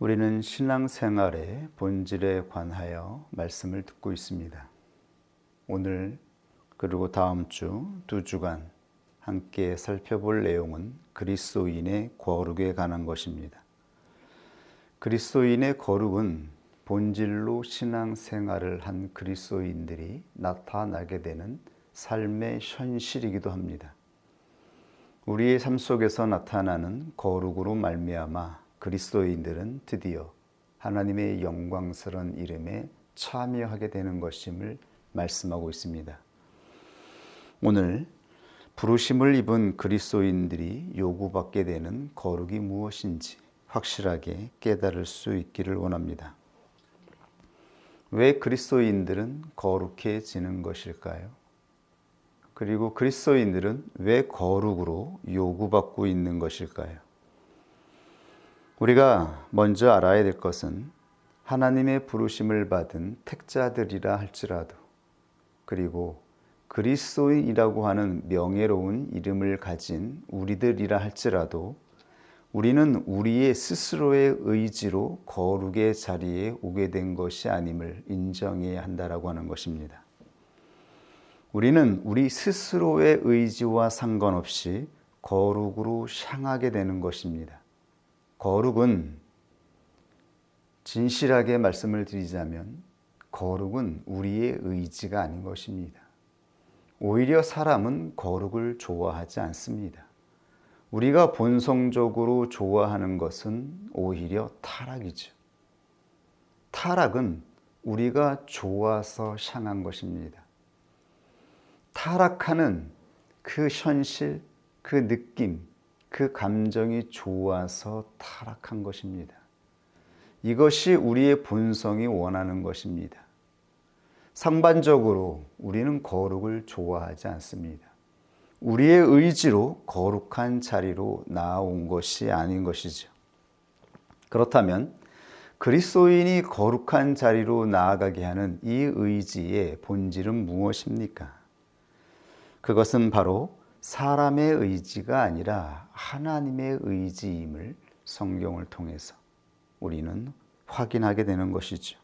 우리는 신앙생활의 본질에 관하여 말씀을 듣고 있습니다. 오늘 그리고 다음 주 2주간 함께 살펴볼 내용은 그리스도인의 거룩에 관한 것입니다. 그리스도인의 거룩은 본질로 신앙생활을 한 그리스도인들이 나타나게 되는 삶의 현실이기도 합니다. 우리의 삶 속에서 나타나는 거룩으로 말미암아 그리스도인들은 드디어 하나님의 영광스러운 이름에 참여하게 되는 것임을 말씀하고 있습니다. 오늘 부르심을 입은 그리스도인들이 요구받게 되는 거룩이 무엇인지 확실하게 깨달을 수 있기를 원합니다. 왜 그리스도인들은 거룩해지는 것일까요? 그리고 그리스도인들은 왜 거룩으로 요구받고 있는 것일까요? 우리가 먼저 알아야 될 것은 하나님의 부르심을 받은 택자들이라 할지라도, 그리고 그리스도인이라고 하는 명예로운 이름을 가진 우리들이라 할지라도 우리는 우리의 스스로의 의지로 거룩의 자리에 오게 된 것이 아님을 인정해야 한다라고 하는 것입니다. 우리는 우리 스스로의 의지와 상관없이 거룩으로 향하게 되는 것입니다. 거룩은 진실하게 말씀을 드리자면 거룩은 우리의 의지가 아닌 것입니다. 오히려 사람은 거룩을 좋아하지 않습니다. 우리가 본성적으로 좋아하는 것은 오히려 타락이죠. 타락은 우리가 좋아서 향한 것입니다. 타락하는 그 현실, 그 느낌, 그 감정이 좋아서 타락한 것입니다. 이것이 우리의 본성이 원하는 것입니다. 상반적으로 우리는 거룩을 좋아하지 않습니다. 우리의 의지로 거룩한 자리로 나아온 것이 아닌 것이죠. 그렇다면 그리스도인이 거룩한 자리로 나아가게 하는 이 의지의 본질은 무엇입니까? 그것은 바로 사람의 의지가 아니라 하나님의 의지임을 성경을 통해서 우리는 확인하게 되는 것이죠.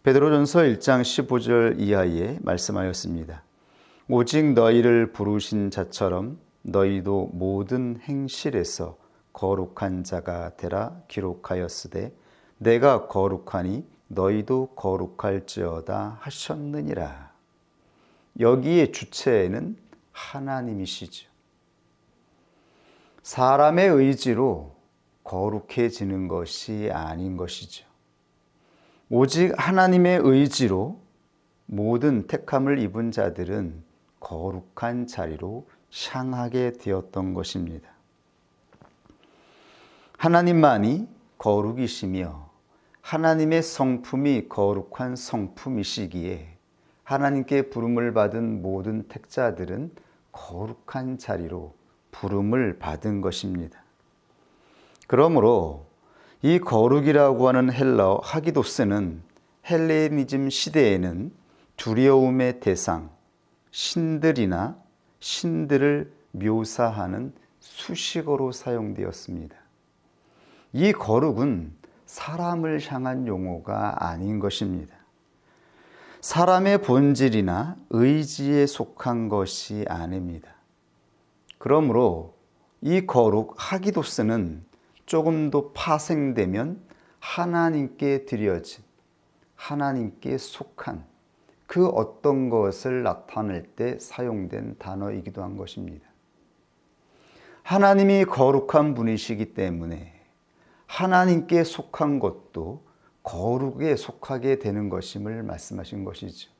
베드로전서 1장 15절 이하에 말씀하였습니다. 오직 너희를 부르신 자처럼 너희도 모든 행실에서 거룩한 자가 되라 기록하였으되 내가 거룩하니 너희도 거룩할지어다 하셨느니라. 여기에 주체는 하나님이시죠. 사람의 의지로 거룩해지는 것이 아닌 것이죠. 오직 하나님의 의지로 모든 택함을 입은 자들은 거룩한 자리로 향하게 되었던 것입니다. 하나님만이 거룩이시며 하나님의 성품이 거룩한 성품이시기에 하나님께 부름을 받은 모든 택자들은 거룩한 자리로 부름을 받은 것입니다. 그러므로 이 거룩이라고 하는 헬라어 하기도스는 헬레니즘 시대에는 두려움의 대상, 신들이나 신들을 묘사하는 수식어로 사용되었습니다. 이 거룩은 사람을 향한 용어가 아닌 것입니다. 사람의 본질이나 의지에 속한 것이 아닙니다. 그러므로 이 거룩 하기도스는 조금 더 파생되면 하나님께 드려진, 하나님께 속한 그 어떤 것을 나타낼 때 사용된 단어이기도 한 것입니다. 하나님이 거룩한 분이시기 때문에 하나님께 속한 것도 거룩에 속하게 되는 것임을 말씀하신 것이죠.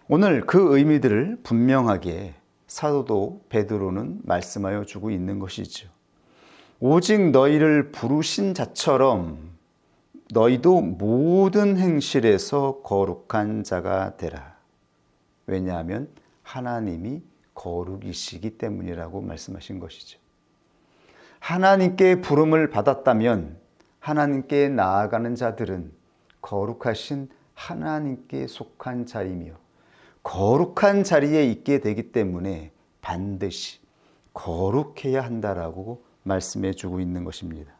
오늘 그 의미들을 분명하게 사도 베드로는 말씀하여 주고 있는 것이죠. 오직 너희를 부르신 자처럼 너희도 모든 행실에서 거룩한 자가 되라. 왜냐하면 하나님이 거룩이시기 때문이라고 말씀하신 것이죠. 하나님께 부름을 받았다면 하나님께 나아가는 자들은 거룩하신 하나님께 속한 자이며 거룩한 자리에 있게 되기 때문에 반드시 거룩해야 한다라고 말씀해 주고 있는 것입니다.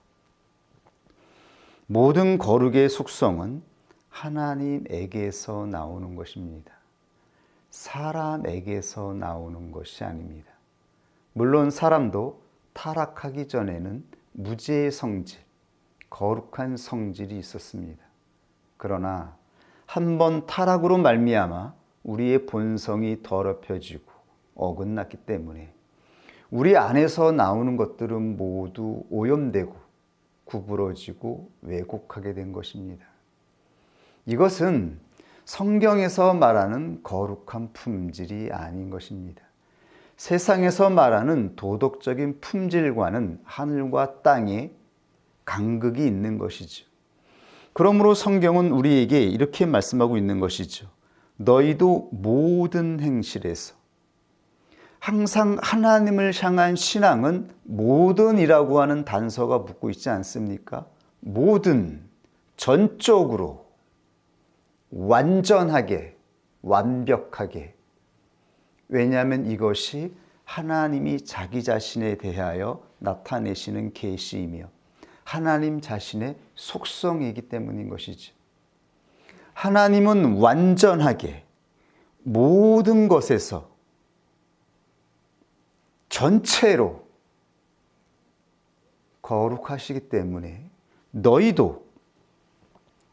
모든 거룩의 속성은 하나님에게서 나오는 것입니다. 사람에게서 나오는 것이 아닙니다. 물론 사람도 타락하기 전에는 무죄의 성질, 거룩한 성질이 있었습니다. 그러나 한 번 타락으로 말미암아 우리의 본성이 더럽혀지고 어긋났기 때문에 우리 안에서 나오는 것들은 모두 오염되고 구부러지고 왜곡하게 된 것입니다. 이것은 성경에서 말하는 거룩한 품질이 아닌 것입니다. 세상에서 말하는 도덕적인 품질과는 하늘과 땅에 간극이 있는 것이죠. 그러므로 성경은 우리에게 이렇게 말씀하고 있는 것이죠. 너희도 모든 행실에서, 항상 하나님을 향한 신앙은 모든이라고 하는 단서가 붙고 있지 않습니까? 모든, 전적으로, 완전하게, 완벽하게. 왜냐하면 이것이 하나님이 자기 자신에 대하여 나타내시는 계시이며 하나님 자신의 속성이기 때문인 것이죠. 하나님은 완전하게 모든 것에서 전체로 거룩하시기 때문에 너희도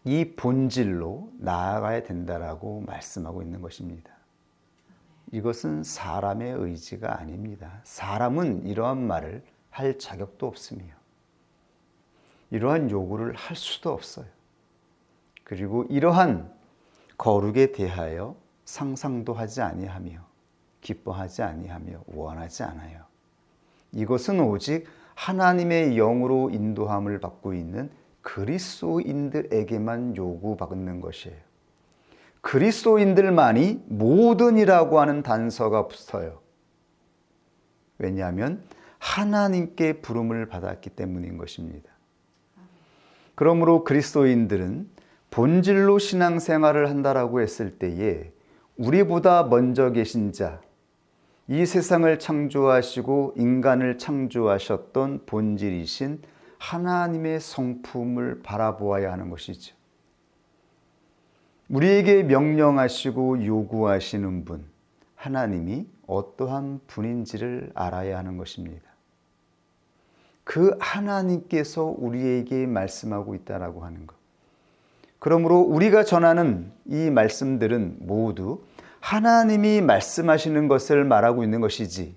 이 본질로 나아가야 된다라고 말씀하고 있는 것입니다. 이것은 사람의 의지가 아닙니다. 사람은 이러한 말을 할 자격도 없으며 이러한 요구를 할 수도 없어요. 그리고 이러한 거룩에 대하여 상상도 하지 아니하며 기뻐하지 아니하며 원하지 않아요. 이것은 오직 하나님의 영으로 인도함을 받고 있는 그리스도인들에게만 요구받는 것이에요. 그리스도인들만이 모든이라고 하는 단서가 붙어요. 왜냐하면 하나님께 부름을 받았기 때문인 것입니다. 그러므로 그리스도인들은 본질로 신앙생활을 한다라고 했을 때에 우리보다 먼저 계신 자, 이 세상을 창조하시고 인간을 창조하셨던 본질이신 하나님의 성품을 바라보아야 하는 것이죠. 우리에게 명령하시고 요구하시는 분, 하나님이 어떠한 분인지를 알아야 하는 것입니다. 그 하나님께서 우리에게 말씀하고 있다라고 하는 것. 그러므로 우리가 전하는 이 말씀들은 모두 하나님이 말씀하시는 것을 말하고 있는 것이지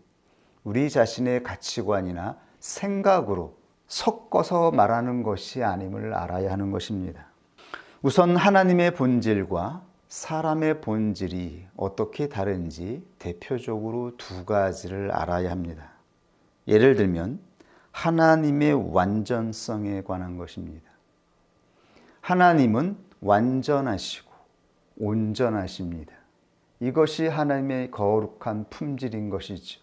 우리 자신의 가치관이나 생각으로 섞어서 말하는 것이 아님을 알아야 하는 것입니다. 우선 하나님의 본질과 사람의 본질이 어떻게 다른지 대표적으로 두 가지를 알아야 합니다. 예를 들면 하나님의 완전성에 관한 것입니다. 하나님은 완전하시고 온전하십니다. 이것이 하나님의 거룩한 품질인 것이죠.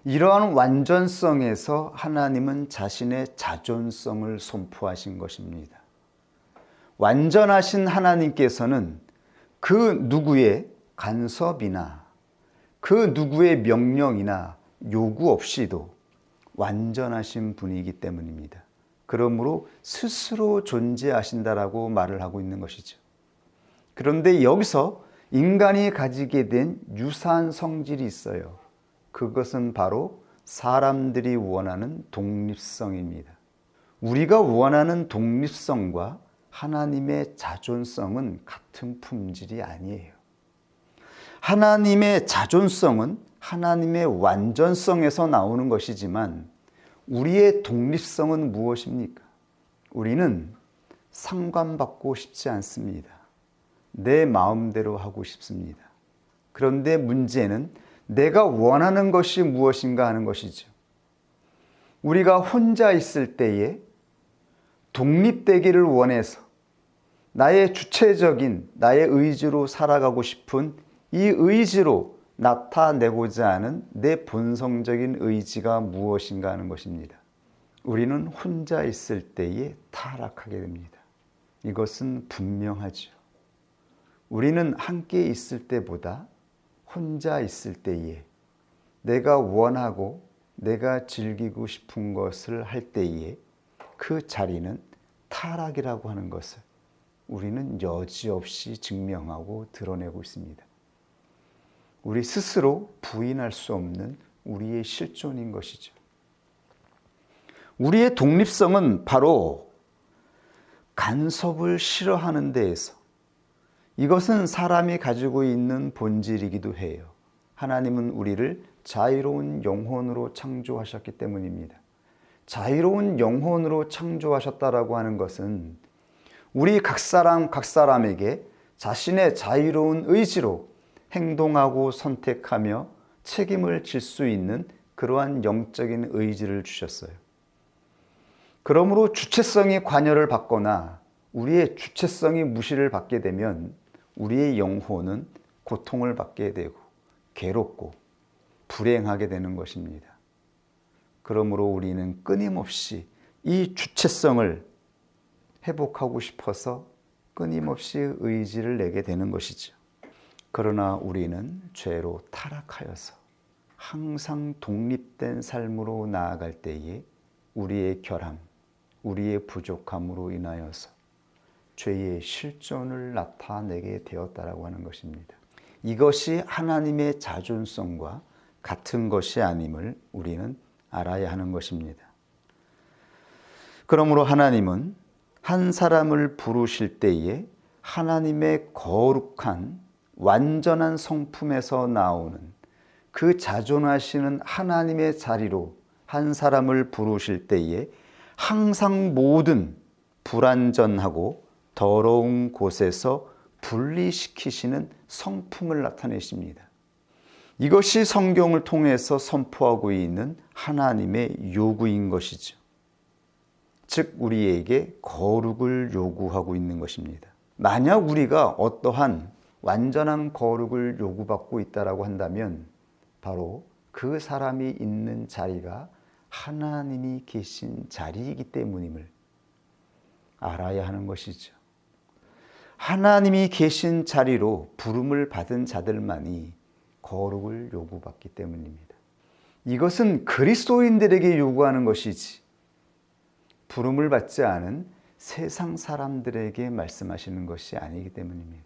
이러한 완전성에서 하나님은 자신의 자존성을 선포하신 것입니다. 완전하신 하나님께서는 그 누구의 간섭이나 그 누구의 명령이나 요구 없이도 완전하신 분이기 때문입니다. 그러므로 스스로 존재하신다라고 말을 하고 있는 것이죠. 그런데 여기서 인간이 가지게 된 유사한 성질이 있어요. 그것은 바로 사람들이 원하는 독립성입니다. 우리가 원하는 독립성과 하나님의 자존성은 같은 품질이 아니에요. 하나님의 자존성은 하나님의 완전성에서 나오는 것이지만 우리의 독립성은 무엇입니까? 우리는 상관받고 싶지 않습니다. 내 마음대로 하고 싶습니다. 그런데 문제는 내가 원하는 것이 무엇인가 하는 것이죠. 우리가 혼자 있을 때에 독립되기를 원해서 나의 주체적인 나의 의지로 살아가고 싶은 이 의지로 나타내고자 하는 내 본성적인 의지가 무엇인가 하는 것입니다. 우리는 혼자 있을 때에 타락하게 됩니다. 이것은 분명하죠. 우리는 함께 있을 때보다 혼자 있을 때에 내가 원하고 내가 즐기고 싶은 것을 할 때에 그 자리는 타락이라고 하는 것을 우리는 여지없이 증명하고 드러내고 있습니다. 우리 스스로 부인할 수 없는 우리의 실존인 것이죠. 우리의 독립성은 바로 간섭을 싫어하는 데에서, 이것은 사람이 가지고 있는 본질이기도 해요. 하나님은 우리를 자유로운 영혼으로 창조하셨기 때문입니다. 자유로운 영혼으로 창조하셨다라고 하는 것은 우리 각 사람에게 자신의 자유로운 의지로 행동하고 선택하며 책임을 질 수 있는 그러한 영적인 의지를 주셨어요. 그러므로 주체성이 관여를 받거나 우리의 주체성이 무시를 받게 되면 우리의 영혼은 고통을 받게 되고 괴롭고 불행하게 되는 것입니다. 그러므로 우리는 끊임없이 이 주체성을 회복하고 싶어서 끊임없이 의지를 내게 되는 것이죠. 그러나 우리는 죄로 타락하여서 항상 독립된 삶으로 나아갈 때에 우리의 결함, 우리의 부족함으로 인하여서 죄의 실존을 나타내게 되었다라고 하는 것입니다. 이것이 하나님의 자존성과 같은 것이 아님을 우리는 알아야 하는 것입니다. 그러므로 하나님은 한 사람을 부르실 때에 하나님의 거룩한 완전한 성품에서 나오는 그 자존하시는 하나님의 자리로 한 사람을 부르실 때에 항상 모든 불완전하고 더러운 곳에서 분리시키시는 성품을 나타내십니다. 이것이 성경을 통해서 선포하고 있는 하나님의 요구인 것이죠. 즉 우리에게 거룩을 요구하고 있는 것입니다. 만약 우리가 어떠한 완전한 거룩을 요구받고 있다라고 한다면 바로 그 사람이 있는 자리가 하나님이 계신 자리이기 때문임을 알아야 하는 것이죠. 하나님이 계신 자리로 부름을 받은 자들만이 거룩을 요구받기 때문입니다. 이것은 그리스도인들에게 요구하는 것이지 부름을 받지 않은 세상 사람들에게 말씀하시는 것이 아니기 때문입니다.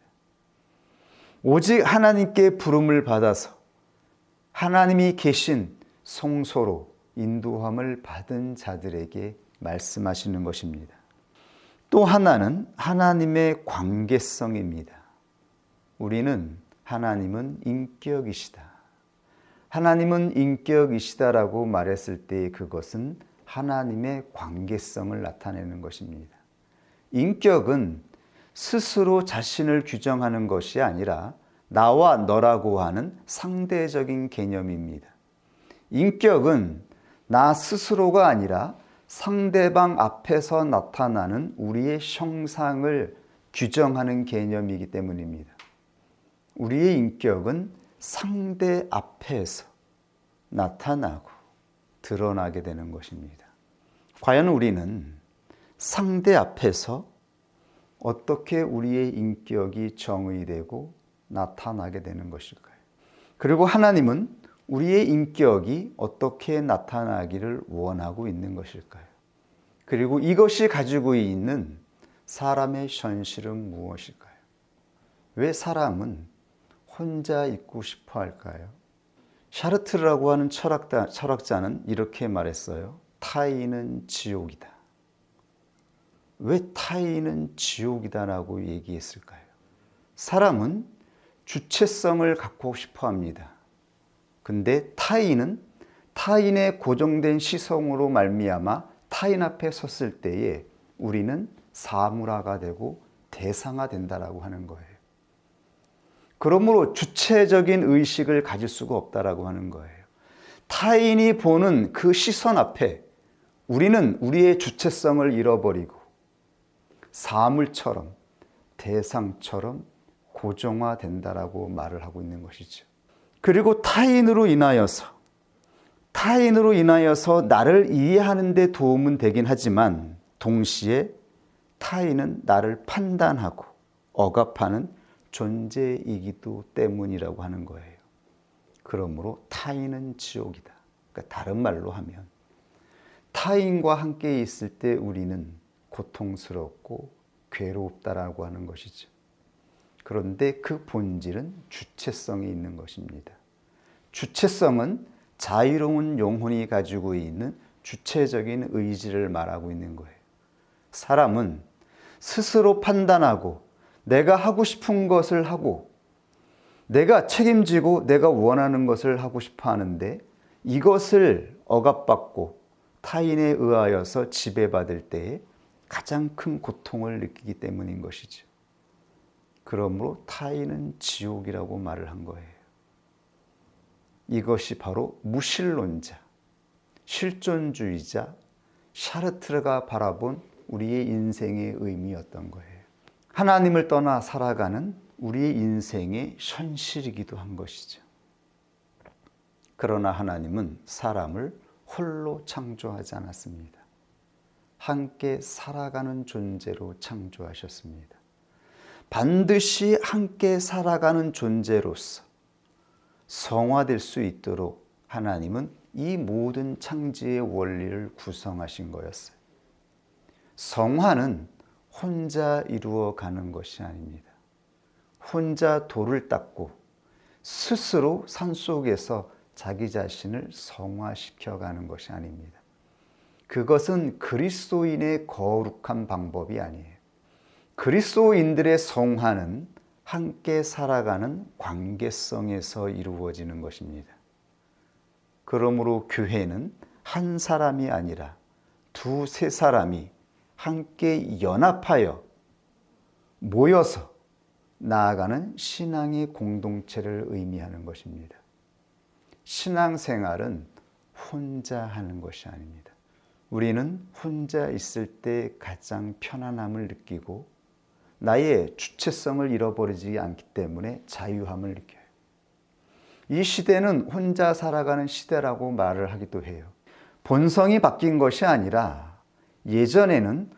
오직 하나님께 부름을 받아서 하나님이 계신 성소로 인도함을 받은 자들에게 말씀하시는 것입니다. 또 하나는 하나님의 관계성입니다. 우리는 하나님은 인격이시다. 하나님은 인격이시다라고 말했을 때 그것은 하나님의 관계성을 나타내는 것입니다. 인격은 스스로 자신을 규정하는 것이 아니라 나와 너라고 하는 상대적인 개념입니다. 인격은 나 스스로가 아니라 상대방 앞에서 나타나는 우리의 형상을 규정하는 개념이기 때문입니다. 우리의 인격은 상대 앞에서 나타나고 드러나게 되는 것입니다. 과연 우리는 상대 앞에서 어떻게 우리의 인격이 정의되고 나타나게 되는 것일까요? 그리고 하나님은 우리의 인격이 어떻게 나타나기를 원하고 있는 것일까요? 그리고 이것이 가지고 있는 사람의 현실은 무엇일까요? 왜 사람은 혼자 있고 싶어 할까요? 샤르트르라고 하는 철학자는 이렇게 말했어요. 타인은 지옥이다. 왜 타인은 지옥이다라고 얘기했을까요? 사람은 주체성을 갖고 싶어 합니다. 근데 타인은 타인의 고정된 시선으로 말미암아 타인 앞에 섰을 때에 우리는 사물화가 되고 대상화된다라고 하는 거예요. 그러므로 주체적인 의식을 가질 수가 없다라고 하는 거예요. 타인이 보는 그 시선 앞에 우리는 우리의 주체성을 잃어버리고 사물처럼 대상처럼 고정화된다라고 말을 하고 있는 것이죠. 그리고 타인으로 인하여서 나를 이해하는 데 도움은 되긴 하지만 동시에 타인은 나를 판단하고 억압하는 존재이기도 때문이라고 하는 거예요. 그러므로 타인은 지옥이다. 그러니까 다른 말로 하면 타인과 함께 있을 때 우리는 고통스럽고 괴롭다라고 하는 것이죠. 그런데 그 본질은 주체성이 있는 것입니다. 주체성은 자유로운 영혼이 가지고 있는 주체적인 의지를 말하고 있는 거예요. 사람은 스스로 판단하고 내가 하고 싶은 것을 하고 내가 책임지고 내가 원하는 것을 하고 싶어 하는데 이것을 억압받고 타인에 의하여서 지배받을 때에 가장 큰 고통을 느끼기 때문인 것이죠. 그러므로 타인은 지옥이라고 말을 한 거예요. 이것이 바로 무신론자, 실존주의자 샤르트르가 바라본 우리의 인생의 의미였던 거예요. 하나님을 떠나 살아가는 우리의 인생의 현실이기도 한 것이죠. 그러나 하나님은 사람을 홀로 창조하지 않았습니다. 함께 살아가는 존재로 창조하셨습니다. 반드시 함께 살아가는 존재로서 성화될 수 있도록 하나님은 이 모든 창조의 원리를 구성하신 거였어요. 성화는 혼자 이루어가는 것이 아닙니다. 혼자 돌을 닦고 스스로 산속에서 자기 자신을 성화시켜가는 것이 아닙니다. 그것은 그리스도인의 거룩한 방법이 아니에요. 그리스도인들의 성화는 함께 살아가는 관계성에서 이루어지는 것입니다. 그러므로 교회는 한 사람이 아니라 두세 사람이 함께 연합하여 모여서 나아가는 신앙의 공동체를 의미하는 것입니다. 신앙생활은 혼자 하는 것이 아닙니다. 우리는 혼자 있을 때 가장 편안함을 느끼고 나의 주체성을 잃어버리지 않기 때문에 자유함을 느껴요. 이 시대는 혼자 살아가는 시대라고 말을 하기도 해요. 본성이 바뀐 것이 아니라 예전에는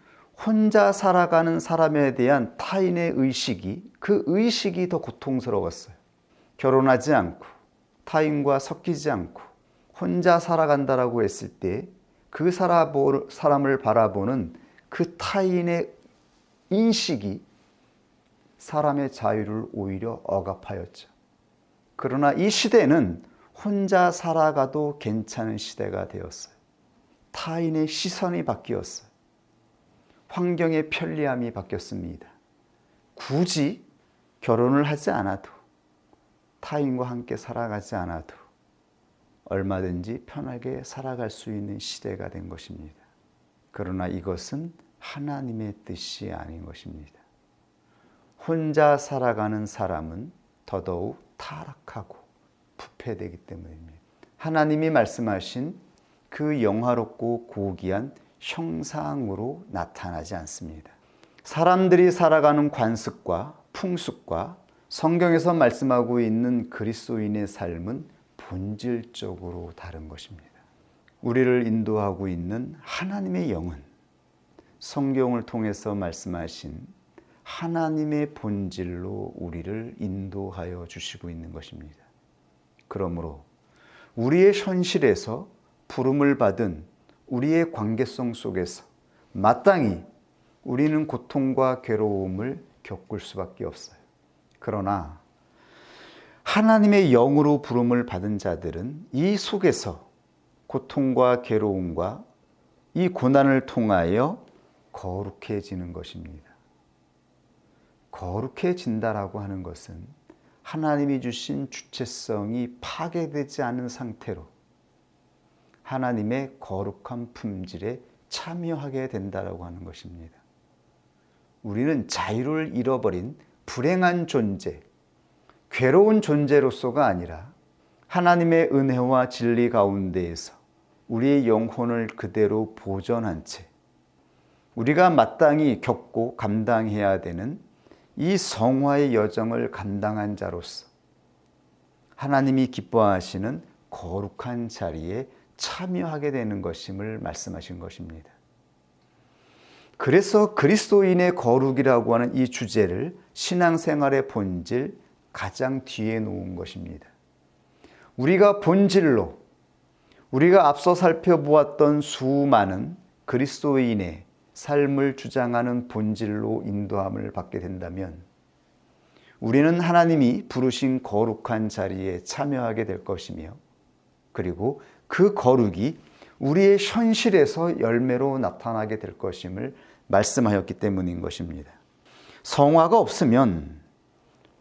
혼자 살아가는 사람에 대한 타인의 의식이 그 의식이 더 고통스러웠어요. 결혼하지 않고 타인과 섞이지 않고 혼자 살아간다라고 했을 때 그 사람을 바라보는 그 타인의 인식이 사람의 자유를 오히려 억압하였죠. 그러나 이 시대는 혼자 살아가도 괜찮은 시대가 되었어요. 타인의 시선이 바뀌었어요. 환경의 편리함이 바뀌었습니다. 굳이 결혼을 하지 않아도 타인과 함께 살아가지 않아도 얼마든지 편하게 살아갈 수 있는 시대가 된 것입니다. 그러나 이것은 하나님의 뜻이 아닌 것입니다. 혼자 살아가는 사람은 더더욱 타락하고 부패되기 때문입니다. 하나님이 말씀하신 그 영화롭고 고귀한 형상으로 나타나지 않습니다. 사람들이 살아가는 관습과 풍습과 성경에서 말씀하고 있는 그리스도인의 삶은 본질적으로 다른 것입니다. 우리를 인도하고 있는 하나님의 영은 성경을 통해서 말씀하신 하나님의 본질로 우리를 인도하여 주시고 있는 것입니다. 그러므로 우리의 현실에서 부름을 받은 우리의 관계성 속에서 마땅히 우리는 고통과 괴로움을 겪을 수밖에 없어요. 그러나 하나님의 영으로 부름을 받은 자들은 이 속에서 고통과 괴로움과 이 고난을 통하여 거룩해지는 것입니다. 거룩해진다라고 하는 것은 하나님이 주신 주체성이 파괴되지 않은 상태로 하나님의 거룩한 품질에 참여하게 된다라고 하는 것입니다. 우리는 자유를 잃어버린 불행한 존재, 괴로운 존재로서가 아니라 하나님의 은혜와 진리 가운데에서 우리의 영혼을 그대로 보존한 채 우리가 마땅히 겪고 감당해야 되는 이 성화의 여정을 감당한 자로서 하나님이 기뻐하시는 거룩한 자리에 참여하게 되는 것임을 말씀하신 것입니다. 그래서 그리스도인의 거룩이라고 하는 이 주제를 신앙생활의 본질 가장 뒤에 놓은 것입니다. 우리가 본질로 우리가 앞서 살펴보았던 수많은 그리스도인의 삶을 주장하는 본질로 인도함을 받게 된다면 우리는 하나님이 부르신 거룩한 자리에 참여하게 될 것이며 그리고 그 거룩이 우리의 현실에서 열매로 나타나게 될 것임을 말씀하였기 때문인 것입니다. 성화가 없으면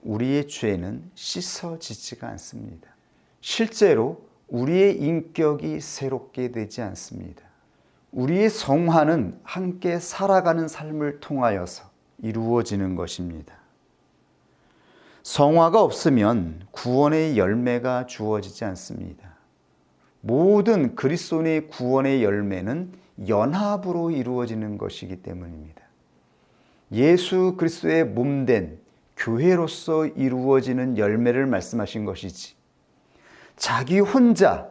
우리의 죄는 씻어지지가 않습니다. 실제로 우리의 인격이 새롭게 되지 않습니다. 우리의 성화는 함께 살아가는 삶을 통하여서 이루어지는 것입니다. 성화가 없으면 구원의 열매가 주어지지 않습니다. 모든 그리스도인의 구원의 열매는 연합으로 이루어지는 것이기 때문입니다. 예수 그리스도의 몸된 교회로서 이루어지는 열매를 말씀하신 것이지 자기 혼자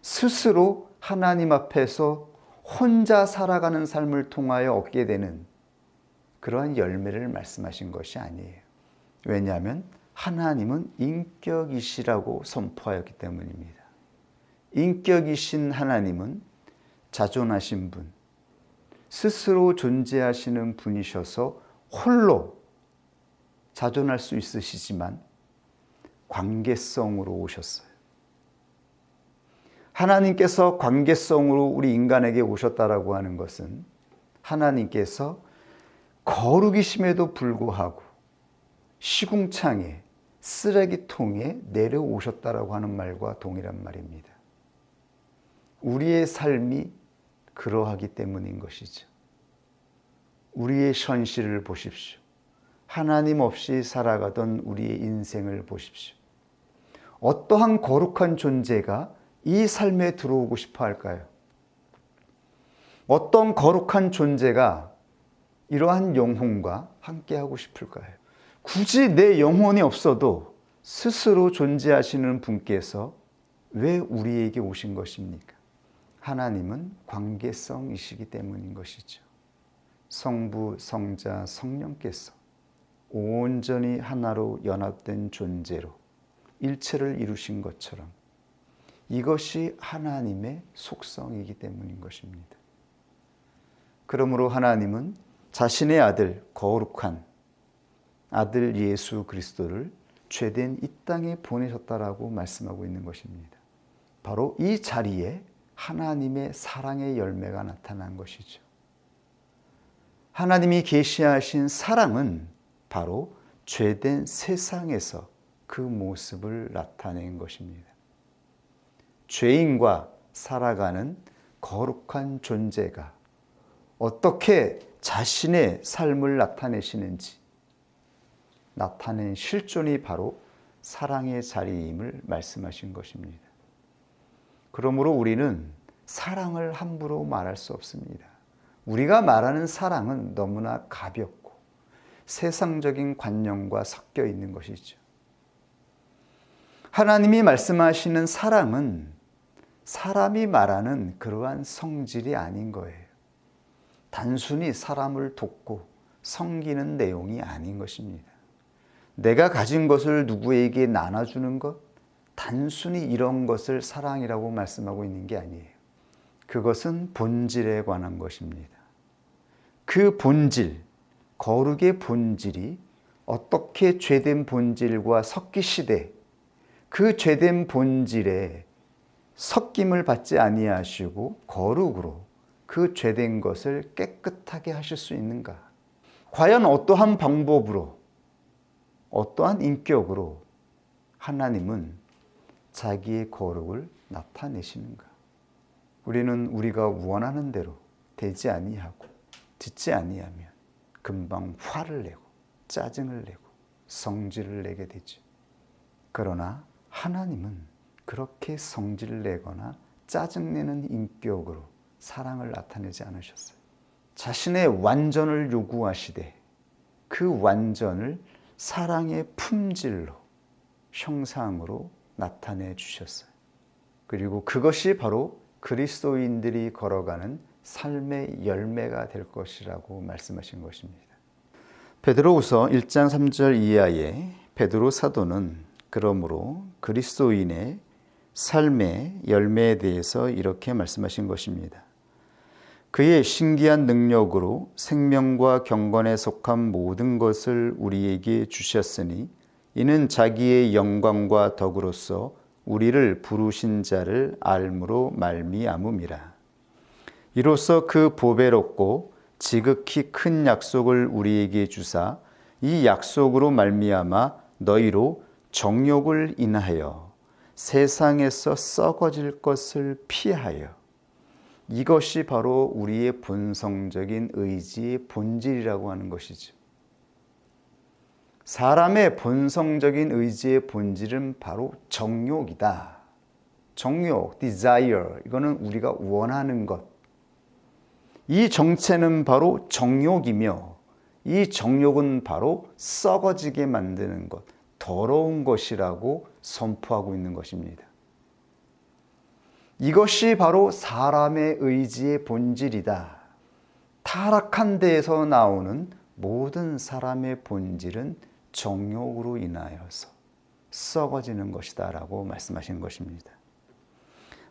스스로 하나님 앞에서 혼자 살아가는 삶을 통하여 얻게 되는 그러한 열매를 말씀하신 것이 아니에요. 왜냐하면 하나님은 인격이시라고 선포하였기 때문입니다. 인격이신 하나님은 자존하신 분, 스스로 존재하시는 분이셔서 홀로 자존할 수 있으시지만 관계성으로 오셨어요. 하나님께서 관계성으로 우리 인간에게 오셨다라고 하는 것은 하나님께서 거룩이심에도 불구하고 시궁창에 쓰레기통에 내려오셨다라고 하는 말과 동일한 말입니다. 우리의 삶이 그러하기 때문인 것이죠. 우리의 현실을 보십시오. 하나님 없이 살아가던 우리의 인생을 보십시오. 어떠한 거룩한 존재가 이 삶에 들어오고 싶어 할까요? 어떤 거룩한 존재가 이러한 영혼과 함께하고 싶을까요? 굳이 내 영혼이 없어도 스스로 존재하시는 분께서 왜 우리에게 오신 것입니까? 하나님은 관계성이시기 때문인 것이죠. 성부, 성자, 성령께서 온전히 하나로 연합된 존재로 일체를 이루신 것처럼 이것이 하나님의 속성이기 때문인 것입니다. 그러므로 하나님은 자신의 아들, 거룩한 아들 예수 그리스도를 죄된 이 땅에 보내셨다라고 말씀하고 있는 것입니다. 바로 이 자리에 하나님의 사랑의 열매가 나타난 것이죠. 하나님이 계시하신 사랑은 바로 죄된 세상에서 그 모습을 나타낸 것입니다. 죄인과 살아가는 거룩한 존재가 어떻게 자신의 삶을 나타내시는지 나타낸 실존이 바로 사랑의 자리임을 말씀하신 것입니다. 그러므로 우리는 사랑을 함부로 말할 수 없습니다. 우리가 말하는 사랑은 너무나 가볍고 세상적인 관념과 섞여 있는 것이죠. 하나님이 말씀하시는 사랑은 사람이 말하는 그러한 성질이 아닌 거예요. 단순히 사람을 돕고 섬기는 내용이 아닌 것입니다. 내가 가진 것을 누구에게 나눠주는 것, 단순히 이런 것을 사랑이라고 말씀하고 있는 게 아니에요. 그것은 본질에 관한 것입니다. 그 본질, 거룩의 본질이 어떻게 죄된 본질과 섞이시되 그 죄된 본질에 섞임을 받지 아니하시고 거룩으로 그 죄된 것을 깨끗하게 하실 수 있는가? 과연 어떠한 방법으로, 어떠한 인격으로 하나님은 자기의 거룩을 나타내시는가? 우리는 우리가 원하는 대로 되지 아니하고 듣지 아니하면 금방 화를 내고 짜증을 내고 성질을 내게 되죠. 그러나 하나님은 그렇게 성질 내거나 짜증내는 인격으로 사랑을 나타내지 않으셨어요. 자신의 완전을 요구하시되 그 완전을 사랑의 품질로, 형상으로 나타내 주셨어요. 그리고 그것이 바로 그리스도인들이 걸어가는 삶의 열매가 될 것이라고 말씀하신 것입니다. 베드로후서 1장 3절 이하에 베드로 사도는 그러므로 그리스도인의 삶의 열매에 대해서 이렇게 말씀하신 것입니다. 그의 신기한 능력으로 생명과 경건에 속한 모든 것을 우리에게 주셨으니 이는 자기의 영광과 덕으로서 우리를 부르신 자를 알므로 말미암음이라. 이로써 그 보배롭고 지극히 큰 약속을 우리에게 주사 이 약속으로 말미암아 너희로 정욕을 인하여 세상에서 썩어질 것을 피하여, 이것이 바로 우리의 본성적인 의지의 본질이라고 하는 것이죠. 사람의 본성적인 의지의 본질은 바로 정욕이다. 정욕, desire, 이거는 우리가 원하는 것. 이 정체는 바로 정욕이며 이 정욕은 바로 썩어지게 만드는 것, 더러운 것이라고 선포하고 있는 것입니다. 이것이 바로 사람의 의지의 본질이다. 타락한 데에서 나오는 모든 사람의 본질은 정욕으로 인하여서 썩어지는 것이다 라고 말씀하시는 것입니다.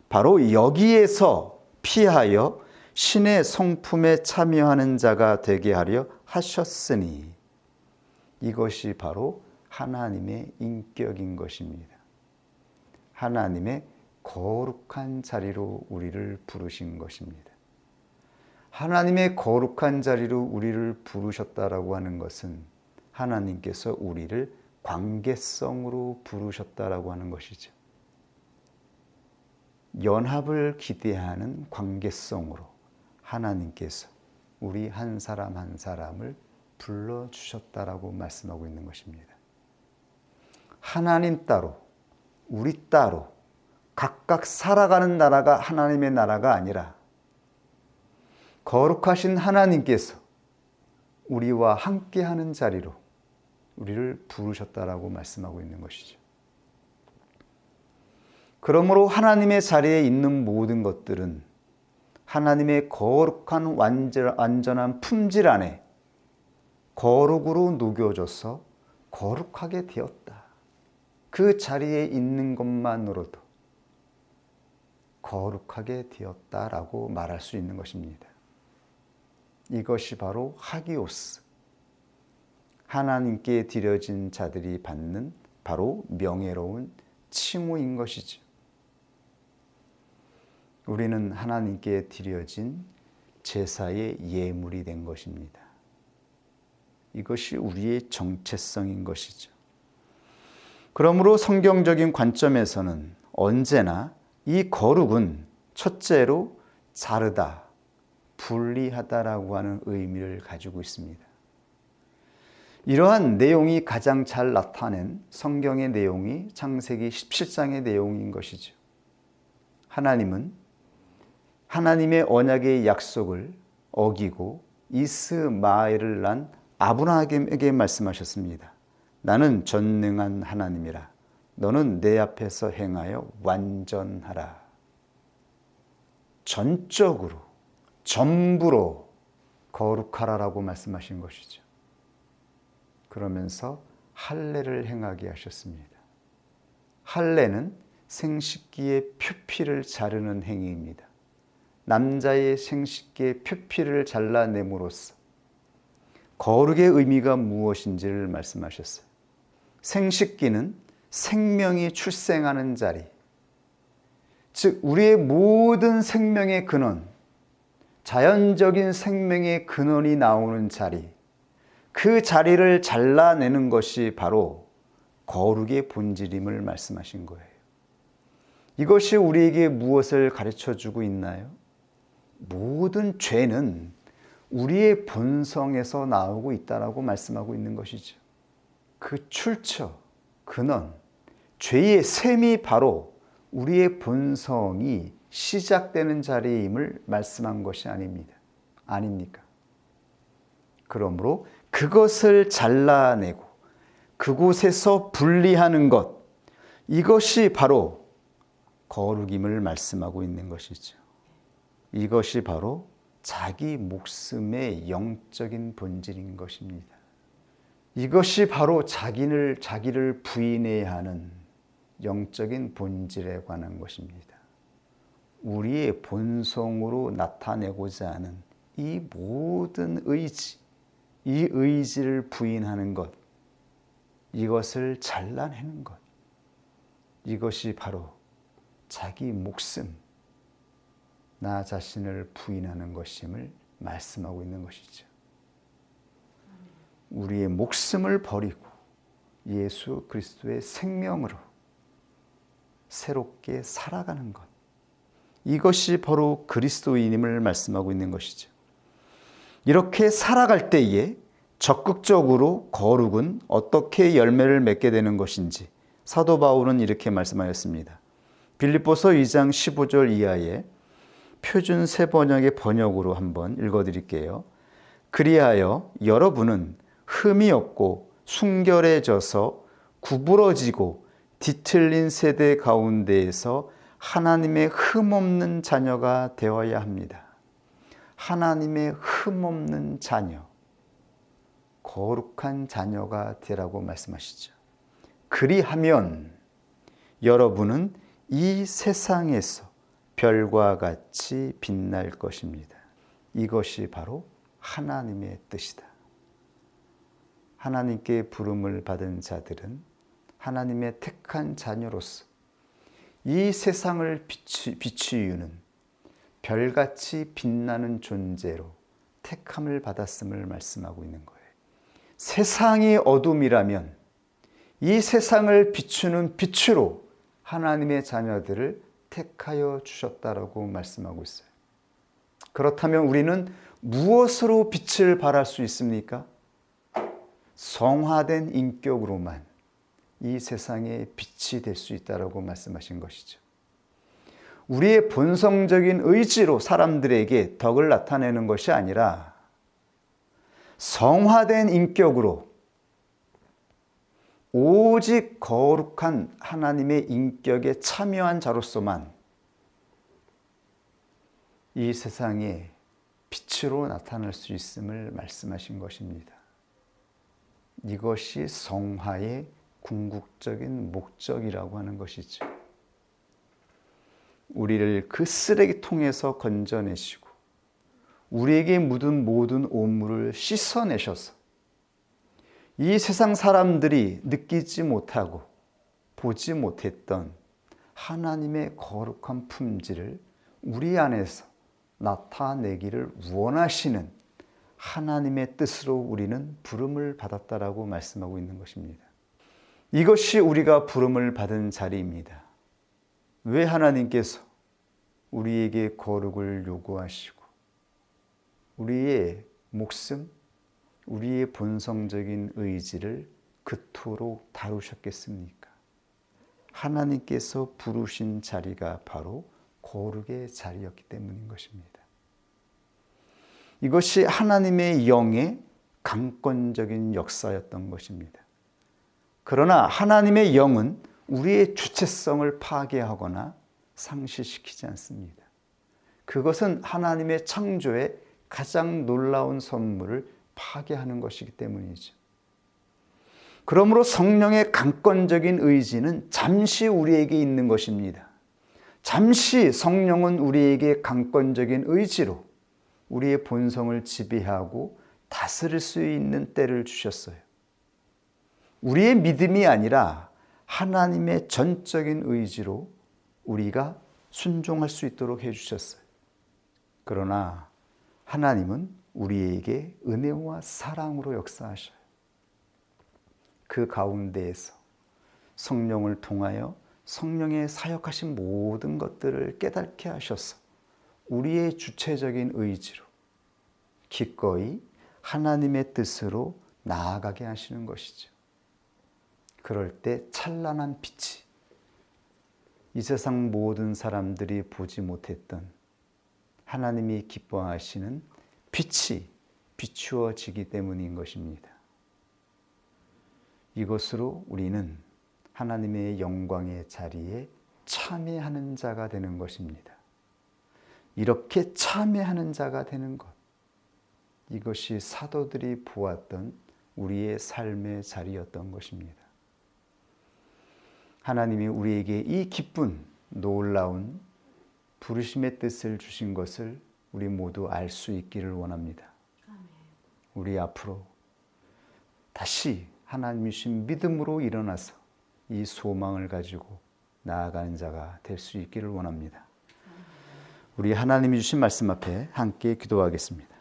바로 여기에서 피하여 신의 성품에 참여하는 자가 되게 하려 하셨으니, 이것이 바로 하나님의 인격인 것입니다. 하나님의 거룩한 자리로 우리를 부르신 것입니다. 하나님의 거룩한 자리로 우리를 부르셨다라고 하는 것은 하나님께서 우리를 관계성으로 부르셨다라고 하는 것이죠. 연합을 기대하는 관계성으로 하나님께서 우리 한 사람 한 사람을 불러주셨다라고 말씀하고 있는 것입니다. 하나님 따로, 우리 따로 각각 살아가는 나라가 하나님의 나라가 아니라 거룩하신 하나님께서 우리와 함께하는 자리로 우리를 부르셨다라고 말씀하고 있는 것이죠. 그러므로 하나님의 자리에 있는 모든 것들은 하나님의 거룩한 완전한 품질 안에 거룩으로 녹여져서 거룩하게 되었다. 그 자리에 있는 것만으로도 거룩하게 되었다라고 말할 수 있는 것입니다. 이것이 바로 하기오스, 하나님께 드려진 자들이 받는 바로 명예로운 칭호인 것이죠. 우리는 하나님께 드려진 제사의 예물이 된 것입니다. 이것이 우리의 정체성인 것이죠. 그러므로 성경적인 관점에서는 언제나 이 거룩은 첫째로 자르다, 분리하다라고 하는 의미를 가지고 있습니다. 이러한 내용이 가장 잘 나타낸 성경의 내용이 창세기 17장의 내용인 것이죠. 하나님은 하나님의 언약의 약속을 어기고 이스마엘을 낳은 아브라함에게 말씀하셨습니다. 나는 전능한 하나님이라. 너는 내 앞에서 행하여 완전하라. 전적으로, 전부로 거룩하라라고 말씀하신 것이죠. 그러면서 할례를 행하게 하셨습니다. 할례는 생식기의 표피를 자르는 행위입니다. 남자의 생식기의 표피를 잘라냄으로써 거룩의 의미가 무엇인지를 말씀하셨어요. 생식기는 생명이 출생하는 자리, 즉 우리의 모든 생명의 근원, 자연적인 생명의 근원이 나오는 자리, 그 자리를 잘라내는 것이 바로 거룩의 본질임을 말씀하신 거예요. 이것이 우리에게 무엇을 가르쳐주고 있나요? 모든 죄는 우리의 본성에서 나오고 있다라고 말씀하고 있는 것이죠. 그 출처, 근원, 죄의 셈이 바로 우리의 본성이 시작되는 자리임을 말씀한 것이 아닙니까? 그러므로 그것을 잘라내고 그곳에서 분리하는 것, 이것이 바로 거룩임을 말씀하고 있는 것이죠. 이것이 바로 자기 목숨의 영적인 본질인 것입니다. 이것이 바로 자기를 부인해야 하는 영적인 본질에 관한 것입니다. 우리의 본성으로 나타내고자 하는 이 모든 의지, 이 의지를 부인하는 것, 이것을 잘라내는 것, 이것이 바로 자기 목숨, 나 자신을 부인하는 것임을 말씀하고 있는 것이죠. 우리의 목숨을 버리고 예수 그리스도의 생명으로 새롭게 살아가는 것, 이것이 바로 그리스도인임을 말씀하고 있는 것이죠. 이렇게 살아갈 때에 적극적으로 거룩은 어떻게 열매를 맺게 되는 것인지 사도 바울은 이렇게 말씀하였습니다. 빌립보서 2장 15절 이하의 표준 새 번역의 번역으로 한번 읽어드릴게요. 그리하여 여러분은 흠이 없고 순결해져서 구부러지고 뒤틀린 세대 가운데에서 하나님의 흠없는 자녀가 되어야 합니다. 하나님의 흠없는 자녀, 거룩한 자녀가 되라고 말씀하시죠. 그리하면 여러분은 이 세상에서 별과 같이 빛날 것입니다. 이것이 바로 하나님의 뜻이다. 하나님께 부름을 받은 자들은 하나님의 택한 자녀로서 이 세상을 비추는 별같이 빛나는 존재로 택함을 받았음을 말씀하고 있는 거예요. 세상이 어둠이라면 이 세상을 비추는 빛으로 하나님의 자녀들을 택하여 주셨다라고 말씀하고 있어요. 그렇다면 우리는 무엇으로 빛을 발할 수 있습니까? 성화된 인격으로만 이 세상에 빛이 될 수 있다라고 말씀하신 것이죠. 우리의 본성적인 의지로 사람들에게 덕을 나타내는 것이 아니라 성화된 인격으로 오직 거룩한 하나님의 인격에 참여한 자로서만 이 세상에 빛으로 나타날 수 있음을 말씀하신 것입니다. 이것이 성화의 궁극적인 목적이라고 하는 것이죠. 우리를 그 쓰레기통에서 건져내시고 우리에게 묻은 모든 오물을 씻어내셔서 이 세상 사람들이 느끼지 못하고 보지 못했던 하나님의 거룩한 품질을 우리 안에서 나타내기를 원하시는 하나님의 뜻으로 우리는 부름을 받았다라고 말씀하고 있는 것입니다. 이것이 우리가 부름을 받은 자리입니다. 왜 하나님께서 우리에게 거룩을 요구하시고 우리의 목숨, 우리의 본성적인 의지를 그토록 다루셨겠습니까? 하나님께서 부르신 자리가 바로 거룩의 자리였기 때문인 것입니다. 이것이 하나님의 영의 강권적인 역사였던 것입니다. 그러나 하나님의 영은 우리의 주체성을 파괴하거나 상실시키지 않습니다. 그것은 하나님의 창조의 가장 놀라운 선물을 파괴하는 것이기 때문이죠. 그러므로 성령의 강권적인 의지는 잠시 우리에게 있는 것입니다. 잠시 성령은 우리에게 강권적인 의지로 우리의 본성을 지배하고 다스릴 수 있는 때를 주셨어요. 우리의 믿음이 아니라 하나님의 전적인 의지로 우리가 순종할 수 있도록 해주셨어요. 그러나 하나님은 우리에게 은혜와 사랑으로 역사하셔요. 그 가운데에서 성령을 통하여 성령의 사역하신 모든 것들을 깨닫게 하셔서 우리의 주체적인 의지로 기꺼이 하나님의 뜻으로 나아가게 하시는 것이죠. 그럴 때 찬란한 빛이 이 세상 모든 사람들이 보지 못했던 하나님이 기뻐하시는 빛이 비추어지기 때문인 것입니다. 이것으로 우리는 하나님의 영광의 자리에 참여하는 자가 되는 것입니다. 이렇게 참여하는 자가 되는 것, 이것이 사도들이 보았던 우리의 삶의 자리였던 것입니다. 하나님이 우리에게 이 기쁜 놀라운 부르심의 뜻을 주신 것을 우리 모두 알 수 있기를 원합니다. 우리 앞으로 다시 하나님이 주신 믿음으로 일어나서 이 소망을 가지고 나아가는 자가 될 수 있기를 원합니다. 우리 하나님이 주신 말씀 앞에 함께 기도하겠습니다.